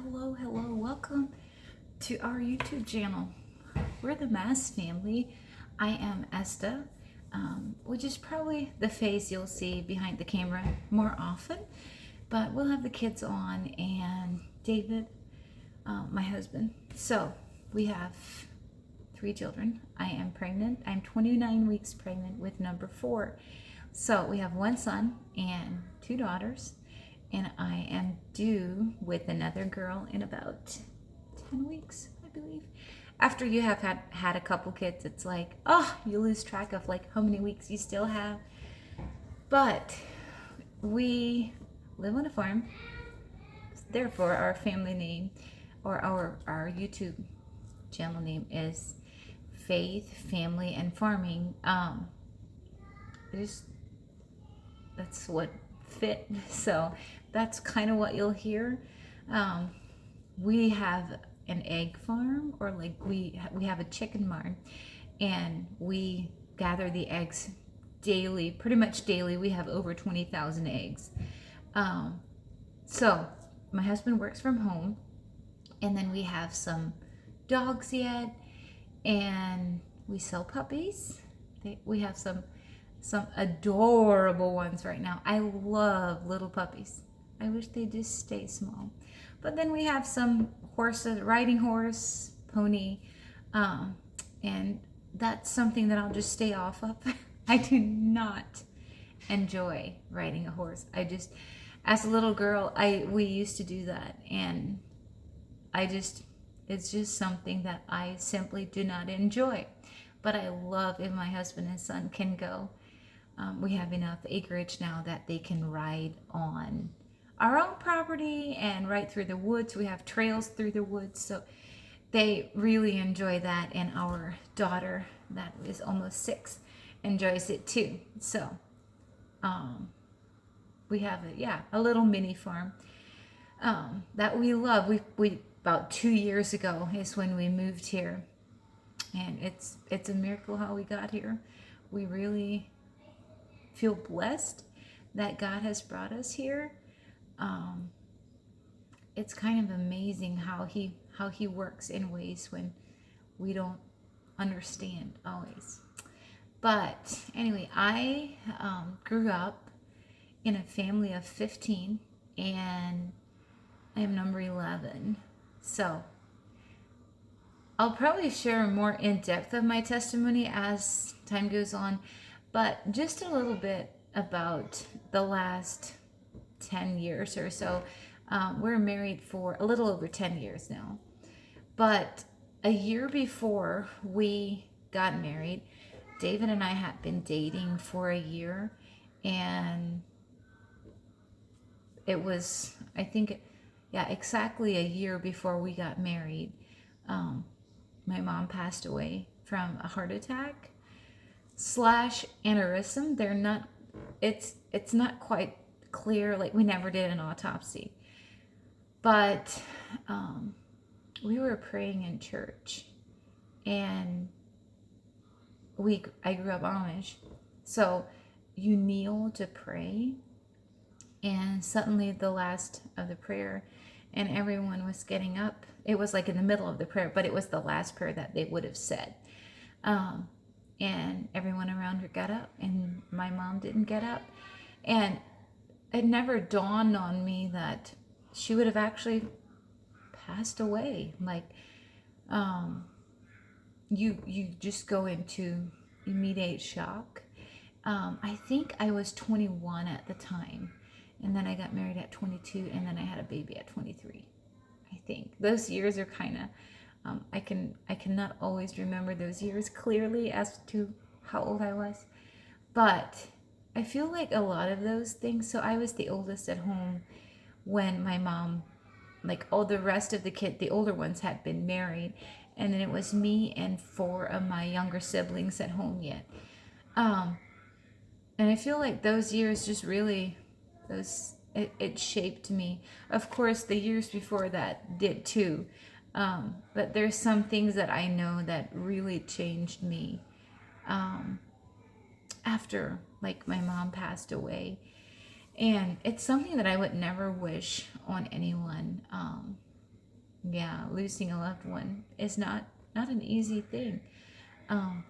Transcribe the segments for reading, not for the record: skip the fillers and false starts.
Hello, welcome to our YouTube channel. We're the Mass family. I am Esta, which is probably the face you'll see behind the camera more often, but we'll have the kids on and David, my husband. So we have 3 children. I am pregnant. I'm 29 weeks pregnant with number 4. So we have 1 son and 2 daughters. And I am due with another girl in about 10 weeks, I believe. After you have had a couple kids, it's like, oh, you lose track of like how many weeks you still have. But we live on a farm. Therefore, our family name or our YouTube channel name is Faith, Family, and Farming. That's what fit. So that's kind of what you'll hear. We have an egg farm, or like we have a chicken barn, and we gather the eggs daily, pretty much daily. We have over 20,000 eggs. So my husband works from home, and then we have some dogs yet, and we sell puppies. We have some adorable ones right now. I love little puppies. I wish they just stay small. But then we have some horses, riding horse, pony, and that's something that I'll just stay off of. I do not enjoy riding a horse. As a little girl, we used to do that, and it's just something that I simply do not enjoy. But I love if my husband and son can go. We have enough acreage now that they can ride on our own property and right through the woods. We have trails through the woods, so they really enjoy that. And our daughter, that is almost 6, enjoys it too. So we have a little mini farm that we love. We about 2 years ago is when we moved here, and it's a miracle how we got here. We really feel blessed that God has brought us here. It's kind of amazing how he works in ways when we don't understand always. But anyway, I grew up in a family of 15, and I am number 11. So I'll probably share more in depth of my testimony as time goes on, but just a little bit about the last 10 years or so. We're married for a little over 10 years now. But a year before we got married, David and I had been dating for a year, and it was, I think, exactly a year before we got married. My mom passed away from a heart attack / aneurysm. They're not, it's not quite clear, like we never did an autopsy. But we were praying in church, and I grew up Amish, so you kneel to pray, and suddenly the last of the prayer, and everyone was getting up. It was like in the middle of the prayer, but it was the last prayer that they would have said. And everyone around her got up, and my mom didn't get up. And it never dawned on me that she would have actually passed away. Like, you just go into immediate shock. I think I was 21 at the time, and then I got married at 22, and then I had a baby at 23. I think those years are kind of, I cannot always remember those years clearly as to how old I was, but I feel like a lot of those things. So I was the oldest at home when my mom, like all the rest of the older ones had been married, and then it was me and 4 of my younger siblings at home yet. And I feel like those years just really, it shaped me. Of course, the years before that did too. But there's some things that I know that really changed me after, like, my mom passed away. And it's something that I would never wish on anyone. Yeah, losing a loved one is not an easy thing. Um,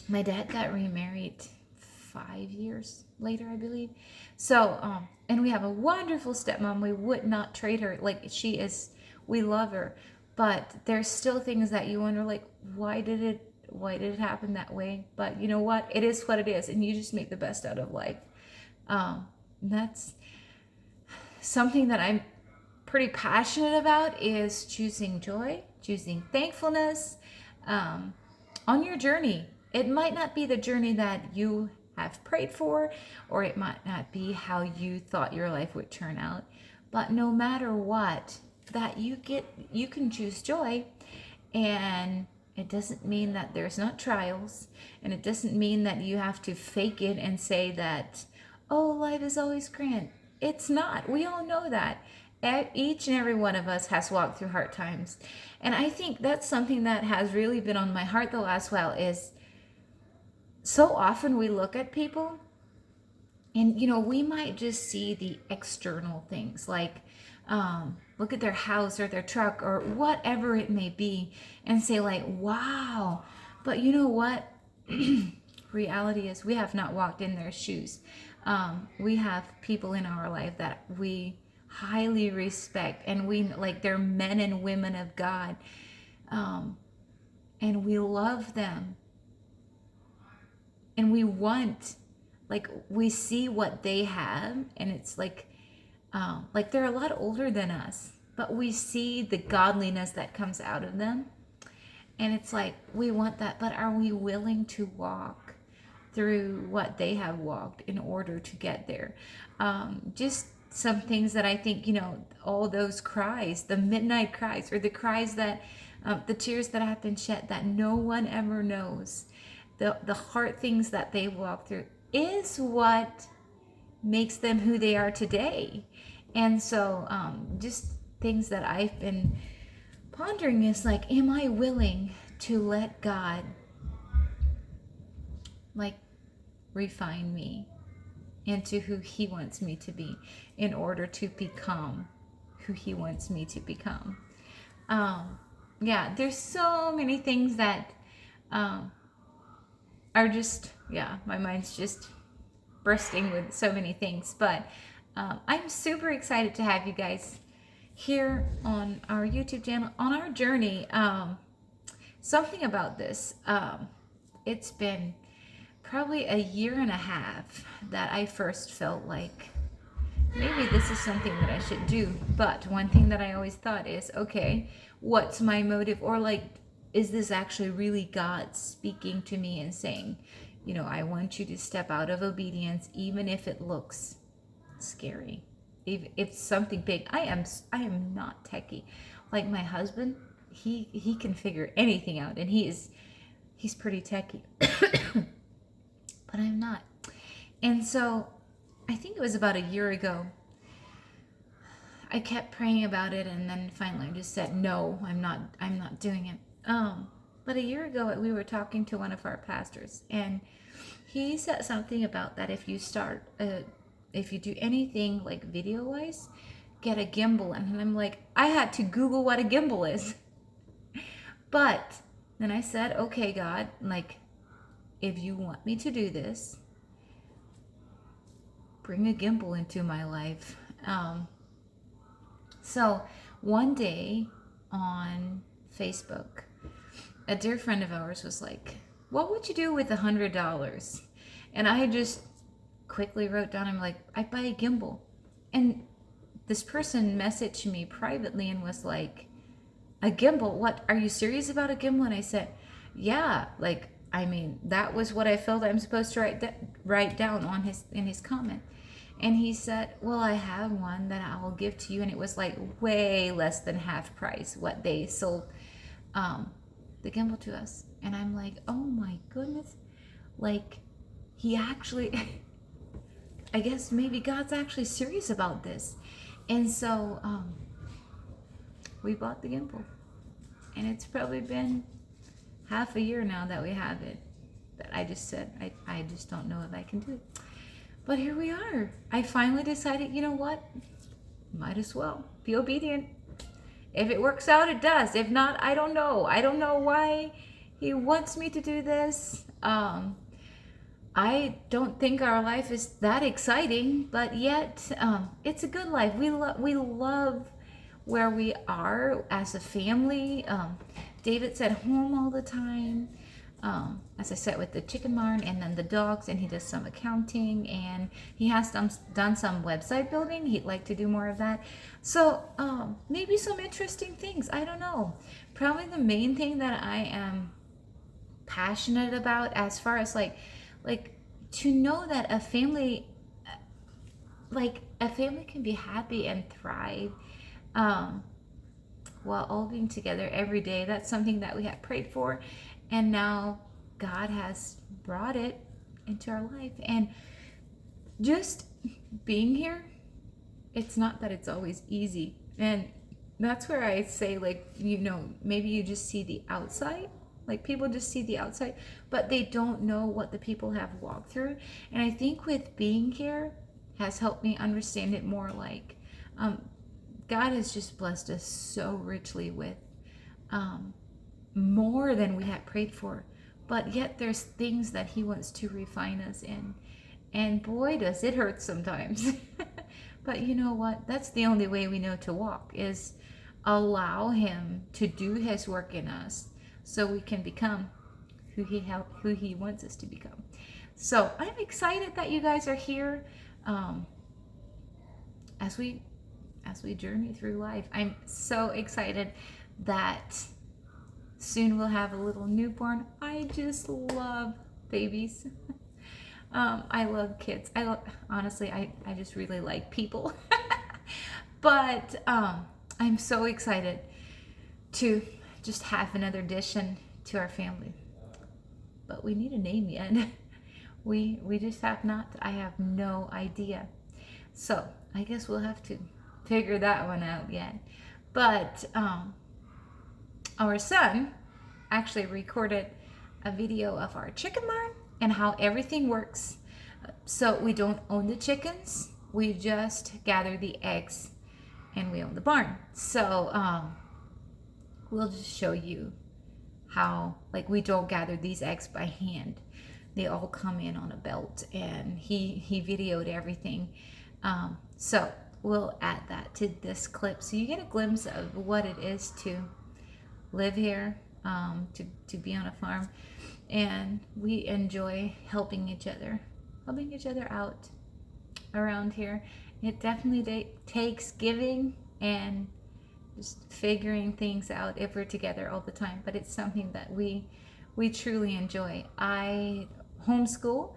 my dad got remarried 5 years later, I believe. So, and we have a wonderful stepmom. We would not trade her. Like, she is, we love her. But there's still things that you wonder, like, why did it happen that way? But you know what? It is what it is, and you just make the best out of life. That's something that I'm pretty passionate about, is choosing joy, choosing thankfulness on your journey. It might not be the journey that you have prayed for, or it might not be how you thought your life would turn out. But no matter what, that you can choose joy, and it doesn't mean that there's not trials, and it doesn't mean that you have to fake it and say that, oh, life is always grand. It's not. We all know that. Each and every one of us has walked through hard times. And I think that's something that has really been on my heart the last while, is so often we look at people and, we might just see the external things, like look at their house or their truck or whatever it may be, and say like, wow. But you know what? Reality is, we have not walked in their shoes. We have people in our life that we highly respect, and we like, they're men and women of God, and we love them, and we want, like, we see what they have, and it's like they're a lot older than us, but we see the godliness that comes out of them, and it's like, we want that. But are we willing to walk through what they have walked in order to get there? Just some things that I think, all those cries, the midnight cries, or the cries that, the tears that have been shed that no one ever knows, the hard things that they walk through, is what makes them who they are today. And so, just things that I've been pondering is like, am I willing to let God, like, refine me into who He wants me to be, in order to become who He wants me to become? Yeah, there's so many things that are just, my mind's just bursting with so many things. But I'm super excited to have you guys here on our YouTube channel, on our journey. Something about this, it's been probably a year and a half that I first felt like maybe this is something that I should do. But one thing that I always thought is, okay, what's my motive? Or like, is this actually really God speaking to me and saying, I want you to step out of obedience, even if it looks scary, if it's something big. I am not techie. Like my husband, he can figure anything out, and he's pretty techie. But I'm not. And so I think it was about a year ago, I kept praying about it, and then finally I just said, no, I'm not doing it. But a year ago, we were talking to one of our pastors, and he said something about that if you do anything like video wise, get a gimbal. And I'm like, I had to Google what a gimbal is. But then I said, okay, God, like, if you want me to do this, bring a gimbal into my life. So one day on Facebook, a dear friend of ours was like, what would you do with $100? And I just quickly wrote down, I'm like, I'd buy a gimbal. And this person messaged me privately and was like, a gimbal? What, are you serious about a gimbal? And I said, yeah, like, I mean, that was what I felt I'm supposed to write down in his comment. And he said, well, I have one that I will give to you. And it was like way less than half price what they sold the gimbal to us. And I'm like, oh my goodness. Like, he actually, I guess maybe God's actually serious about this. And so we bought the gimbal. And it's probably been half a year now that we have it. But I just said, I just don't know if I can do it. But here we are. I finally decided, you know what? Might as well be obedient. If it works out, it does. If not, I don't know. I don't know why he wants me to do this. I don't think our life is that exciting, but yet it's a good life. We love where we are as a family. David's at home all the time. As I said, with the chicken barn and then the dogs, and he does some accounting, and he has done some website building. He'd like to do more of that. So maybe some interesting things. I don't know. Probably the main thing that I am passionate about, as far as like to know that a family can be happy and thrive while all being together every day. That's something that we have prayed for, and now God has brought it into our life. And just being here, it's not that it's always easy. And that's where I say, like, maybe you just see the outside. Like, people just see the outside, but they don't know what the people have walked through. And I think with being here has helped me understand it more. Like, God has just blessed us so richly with more than we had prayed for. But yet there's things that he wants to refine us in. And boy, does it hurt sometimes. But you know what? That's the only way we know to walk, is allow him to do his work in us, so we can become who he wants us to become. So I'm excited that you guys are here as we journey through life. I'm so excited that soon we'll have a little newborn. I just love babies. I love kids. Honestly, I just really like people. But I'm so excited to just have another addition to our family. But we need a name yet. We just have not. I have no idea. So I guess we'll have to figure that one out yet. But our son actually recorded a video of our chicken barn and how everything works. So we don't own the chickens. We just gather the eggs, and we own the barn. So we'll just show you how, like, we don't gather these eggs by hand. They all come in on a belt, and he videoed everything. So we'll add that to this clip, so you get a glimpse of what it is to live here, to be on a farm. And we enjoy helping each other out around here. It definitely takes giving and just figuring things out if we're together all the time, but it's something that we truly enjoy. I homeschool.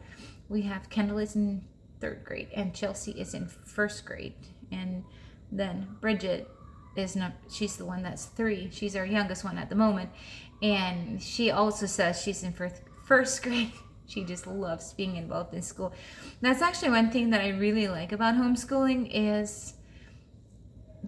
We have Kendall is in 3rd grade and Chelsea is in 1st grade, and then Bridget is not, she's the one that's 3. She's our youngest one at the moment, and she also says she's in 1st grade. She just loves being involved in school. That's actually one thing that I really like about homeschooling, is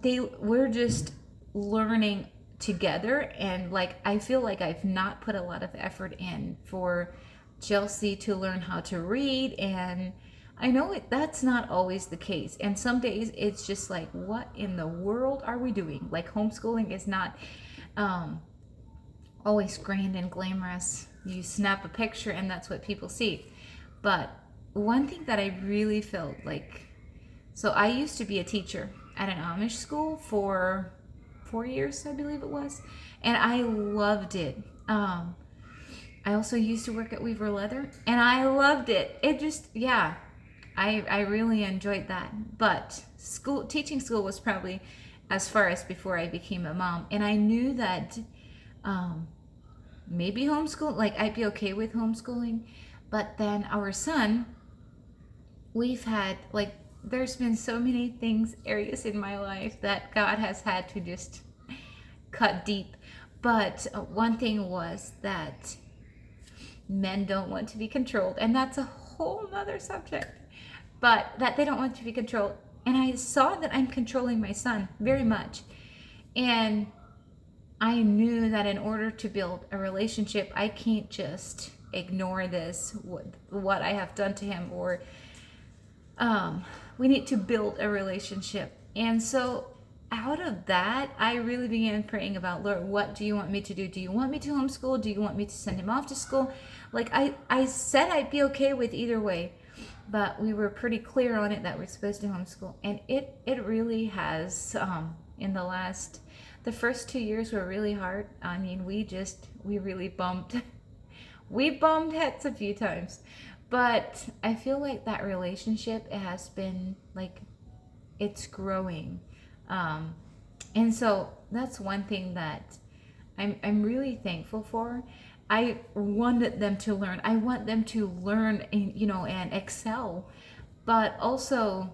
we're just learning together. And like, I feel like I've not put a lot of effort in for Chelsea to learn how to read, and I know that's not always the case. And some days it's just like, what in the world are we doing? Like, homeschooling is not always grand and glamorous. You snap a picture and that's what people see. But one thing that I really felt like, so I used to be a teacher at an Amish school for 4 years, I believe it was, and I loved it. I also used to work at Weaver Leather, and I loved it. It just, yeah, I really enjoyed that. But teaching school was probably as far as before I became a mom, and I knew that maybe homeschool, like, I'd be okay with homeschooling. But then our son, we've had, like, there's been so many areas in my life that God has had to just cut deep. But one thing was that men don't want to be controlled, and that's a whole nother subject, but that they don't want to be controlled. And I saw that I'm controlling my son very much, and I knew that in order to build a relationship, I can't just ignore this, what I have done to him, or we need to build a relationship. And so out of that, I really began praying about, Lord, what do you want me to do? Do you want me to homeschool? Do you want me to send him off to school? Like I said I'd be okay with either way, but we were pretty clear on it that we're supposed to homeschool. And it really has, in the first 2 years were really hard. I mean, we really bumped, we bumped heads a few times. But I feel like that relationship has been like, it's growing. And so that's one thing that I'm really thankful for. I wanted them to learn. I want them to learn and, and excel. But also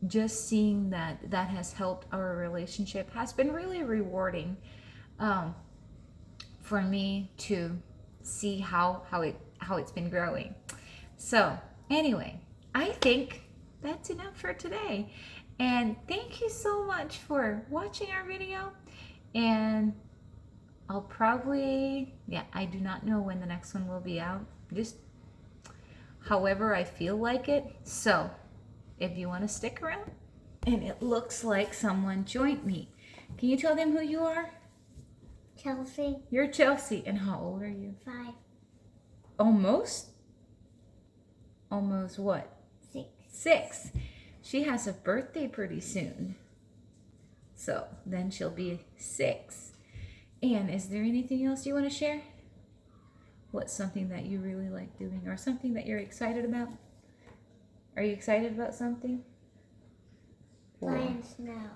just seeing that has helped our relationship has been really rewarding, for me to see how it's been growing. So anyway, I think that's enough for today. And thank you so much for watching our video. And I'll probably, I do not know when the next one will be out. Just however I feel like it. So if you want to stick around. And it looks like someone joined me. Can you tell them who you are? Chelsea. You're Chelsea. And how old are you? 5. Almost? Almost what? 6. 6. She has a birthday pretty soon. So then she'll be 6. And is there anything else you want to share? What's something that you really like doing or something that you're excited about? Are you excited about something? Play in snow.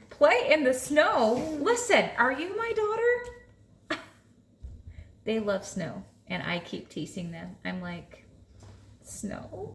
Play in the snow? Listen, are you my daughter? They love snow. And I keep teasing them. I'm like, snow?